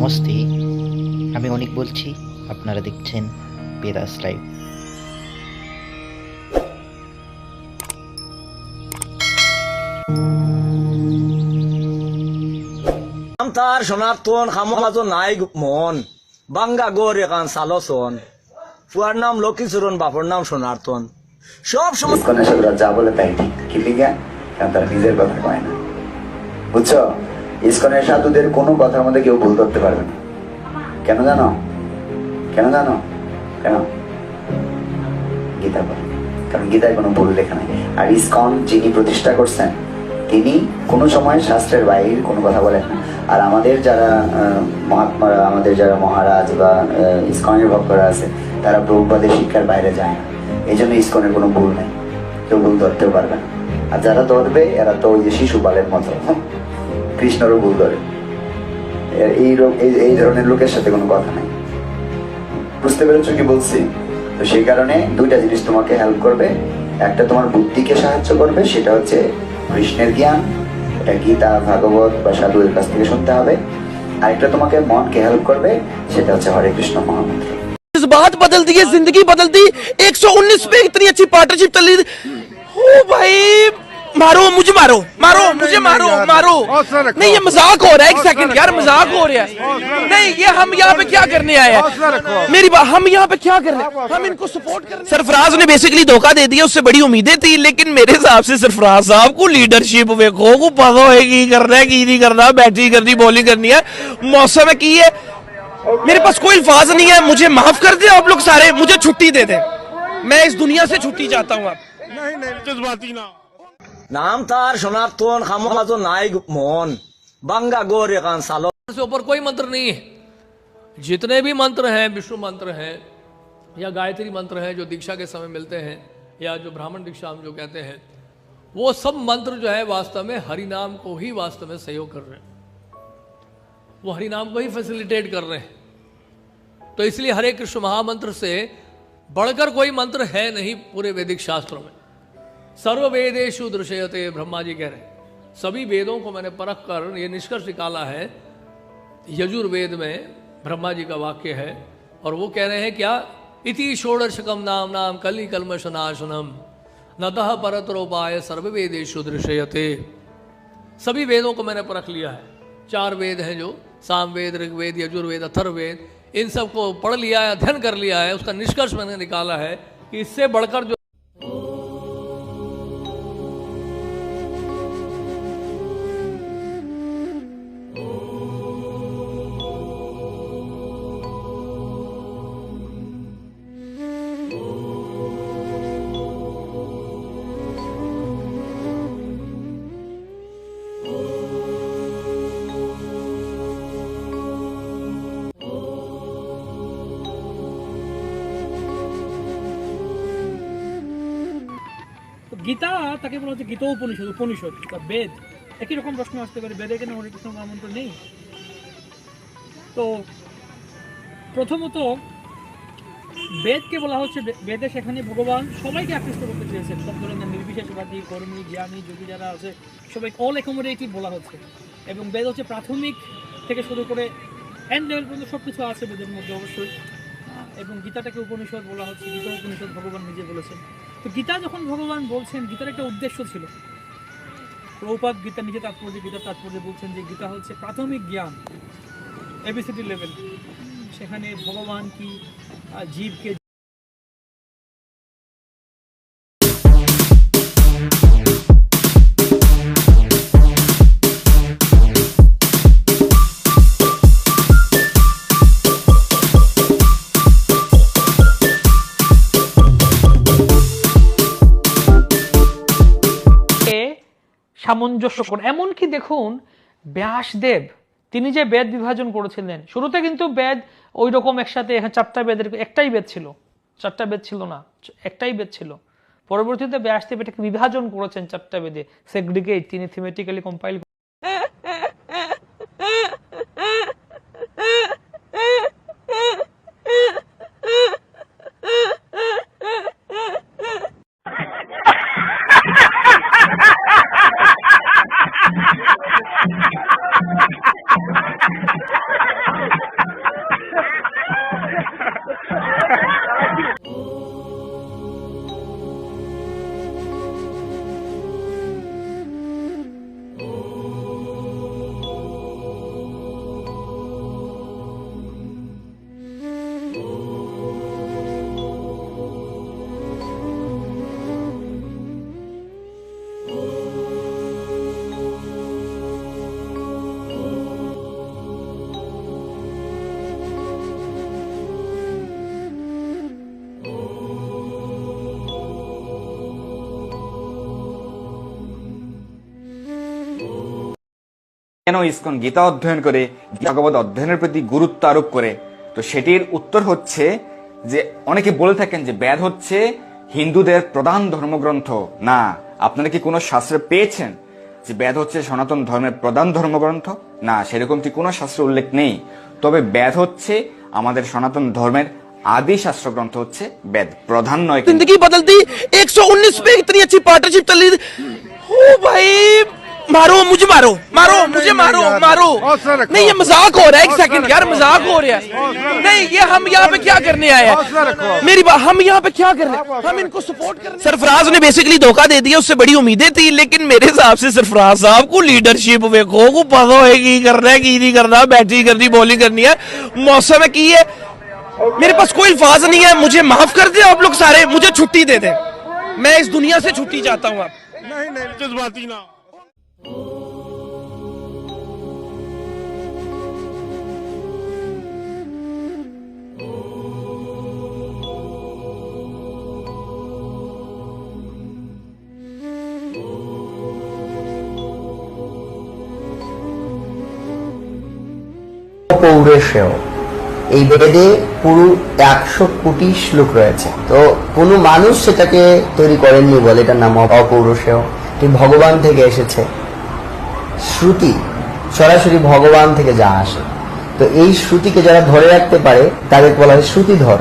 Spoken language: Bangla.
নমস্তে, আমি অনিক বলছি। আপনারা দেখছেন বেদাস লাইভ। তার সনাতন খামাজ নাই মন বাঙ্গা গোর একান সালসন ফুয়ার নাম লক্ষ্মীচরণ বাপর নাম সনাতন সব সময় যা বলে তাই ঠিক কি লিগা কারণ তারা নিজের কথা কয় না, বুঝছো? ইসকনের সাধুদের কোনো কথার মধ্যে কেউ ভুল ধরতে পারবে না। কেন জানো? কেন জানো? কেন? গীতা বলে, কারণ গীতায় কোনো ভুল লেখা নাই। আর ইসকন যিনি প্রতিষ্ঠা করছেন তিনি কোনো সময় শাস্ত্রের বাইরের কোনো কথা বলেন না। আর আমাদের যারা মহাত্মারা, আমাদের যারা মহারাজ বা ইসকনের ভক্তরা আছে, তারা প্রভুপাদের শিক্ষার বাইরে যায় না। এই জন্য ইসকনের কোনো ভুল নেই, কেউ ভুল ধরতেও পারবে না। আর যারা ধরবে এরা তো ওই যে শিশুপালের মতো, কৃষ্ণরও ভুল ধরে। এই ধরনের লোকের সাথে কোনো কথা নাই। বুঝতে পেরেছো কি বলছি? তো সেই কারণে দুইটা জিনিস তোমাকে হেল্প করবে। একটা তোমার বুদ্ধিকে সাহায্য করবে, সেটা হচ্ছে কৃষ্ণের জ্ঞান, এটা গীতা, ভাগবত বা সাধুদের কাছ থেকে শুনতে হবে। আরেকটা তোমাকে মনকে হেল্প করবে, সেটা হচ্ছে হরে কৃষ্ণ মহামন্ত্র। बात बदल दी है, जिंदगी बदल दी। 119 पे इतनी अच्छी पार्टनरशिप चली। ओ भाई मारो मुझे, मारो मारो मुझे, मारो मारो। नहीं ये मजाक हो रहा है, एक सेकंड यार, मजाक हो रहा है। नहीं ये हम यहाँ पे क्या करने आए हैं? मेरी बात, हम यहाँ पे क्या कर रहे हैं? हम इनको सपोर्ट कर रहे हैं। सरफराज ने बेसिकली धोखा दे दिया, उससे बड़ी उम्मीदें थी, लेकिन मेरे हिसाब से सरफराज साहब को लीडरशिप वेखो को पता है की करना है की नहीं करना, बैटिंग करनी बॉलिंग करनी है, मौसम है की है। मेरे पास कोई अल्फाज नहीं है, मुझे माफ कर दे आप लोग सारे, मुझे छुट्टी दे दे, मैं इस दुनिया से छुट्टी चाहता हूँ। आप नहीं जज्बाती ना নাম তার সনাতন খামাজ নাই মন বাঙ্গা গোর একান সালো से ऊपर कोई मंत्र नहीं है। जितने भी मंत्र हैं, विष्णु मंत्र हैं या गायत्री मंत्र हैं जो दीक्षा के समय मिलते हैं, या जो ब्राह्मण दीक्षा हम जो कहते हैं, वो सब मंत्र जो है वास्तव में हरि नाम को ही वास्तव में सहयोग कर रहे हैं, वो हरि नाम को ही फैसिलिटेट कर रहे हैं। तो इसलिए हरे कृष्ण महामंत्र से बढ़कर कोई मंत्र है नहीं पूरे वैदिक शास्त्रों में। सर्व वेदेषु दृश्यते, ब्रह्मा जी कह रहे हैं, सभी वेदों को मैंने परख कर ये निष्कर्ष निकाला है। यजुर्वेद में ब्रह्मा जी का वाक्य है और वो कह रहे हैं क्या? इति षोडशकम नाम नाम कलि कल्मषनाशनम नतः परतरोपाय सर्व वेदेषु दृश्यते। सभी वेदों को मैंने परख लिया है। 4 वेद हैं जो सामवेद, ऋग्वेद, यजुर्वेद, अथर्ववेद, इन सब को पढ़ लिया है, अध्ययन कर लिया है। उसका निष्कर्ष मैंने निकाला है कि इससे बढ़कर जो গীতা তাকে বলা হচ্ছে গীতা উপনিষদ, উপনিষদ বা বেদ। একই রকম প্রশ্ন আসতে পারে, বেদে কেন হরে কৃষ্ণ মহামন্ত্র নেই? তো প্রথমত বেদকে বলা হচ্ছে, বেদে সেখানে ভগবান সবাইকে আকৃষ্ট করতে চেয়েছেন, সব ধরনের নির্বিশেষবাদী, কর্মী, জ্ঞানী, যোগী যারা আছে সবাইকে অল অ্যাকোমোডেটিভ বলা হচ্ছে। এবং বেদ হচ্ছে প্রাথমিক থেকে শুরু করে এন্ড লেভেল পর্যন্ত সব কিছু আছে বেদের মধ্যে অবশ্যই। এবং গীতাটাকে উপনিষদ বলা হচ্ছে, গীতা উপনিষদ ভগবান নিজে বলেছেন। তো গীতা যখন ভগবান বলছেন, গীতার একটা উদ্দেশ্য ছিল। প্রভুপাদ গীতা নিজে তাৎপর্য, গীতার তাৎপর্য বলছেন যে গীতা হচ্ছে প্রাথমিক জ্ঞান, এবিসিডি লেভেল। সেখানে ভগবান কি, জীবকে সামঞ্জস্য করে। এমনকি দেখুন ব্যাসদেব তিনি যে বেদ বিভাজন করেছিলেন, শুরুতে কিন্তু বেদ ওই রকম একসাথে 4টা বেদের একটাই বেদ ছিল, 4টা বেদ ছিল না, একটাই বেদ ছিল। পরবর্তীতে ব্যাসদেব এটাকে বিভাজন করেছেন 4টা বেদে, সেগ্রিগেট, তিনি থিমেটিক্যালি কম্পাইল। কেন ইসকন গীতা অধ্যয়ন করে, ভগবত অধ্যয়নের প্রতি গুরুত্ব আরোপ করে? তো সেটির উত্তর হচ্ছে যে অনেকে বলে থাকেন যে বেদ হচ্ছে হিন্দুদের প্রধান ধর্মগ্রন্থ। না, আপনারা কি কোনো শাস্ত্রে পেয়েছেন যে বেদ হচ্ছে সনাতন ধর্মের প্রধান ধর্মগ্রন্থ? না, সেরকমটি কোনো শাস্ত্রে উল্লেখ নেই। তবে বেদ হচ্ছে আমাদের সনাতন ধর্মের आदि शास्त्र ग्रंथ होच्छे वेद, प्रधान नय। जिंदगी बदलती 119 पे इतनी अच्छी पार्टनरशिप चल रही थी। ओ भाई मारो मुझे, मारो मारो मुझे, मारो मारो। नहीं ये मजाक हो रहा है, एक सेकंड यार, मजाक हो रहा है। नहीं ये हम यहाँ पे क्या करने आए हैं? मेरी बात, हम यहाँ पे क्या करने, हम इनको सपोर्ट करने। सरफराज ने बेसिकली धोखा दे दिया, उससे बड़ी उम्मीदें थी, लेकिन मेरे हिसाब से सरफराज साहब को लीडरशिप वेखो को पता है की करना है की नहीं करना, बैटिंग करनी बॉलिंग करनी है, मौसम है की है। मेरे पास कोई अल्फाज नहीं है, मुझे माफ कर दे आप लोग सारे, मुझे छुट्टी दे दे, मैं इस दुनिया से छुट्टी चाहता हूँ। आप नहीं जज्बाती ना। পৌরুষেয় এই বেদে পুরো 100 কোটি শ্লোক রয়েছে। তো কোনো মানুষ সেটাকে তৈরি করেননি বলে এটার নাম অপৌরুষেয়। এটি ভগবান থেকে এসেছে, শ্রুতি সরাসরি ভগবান থেকে যা আসে। তো এই শ্রুতিকে যারা ধরে রাখতে পারে তাদের বলা হয় শ্রুতিধর।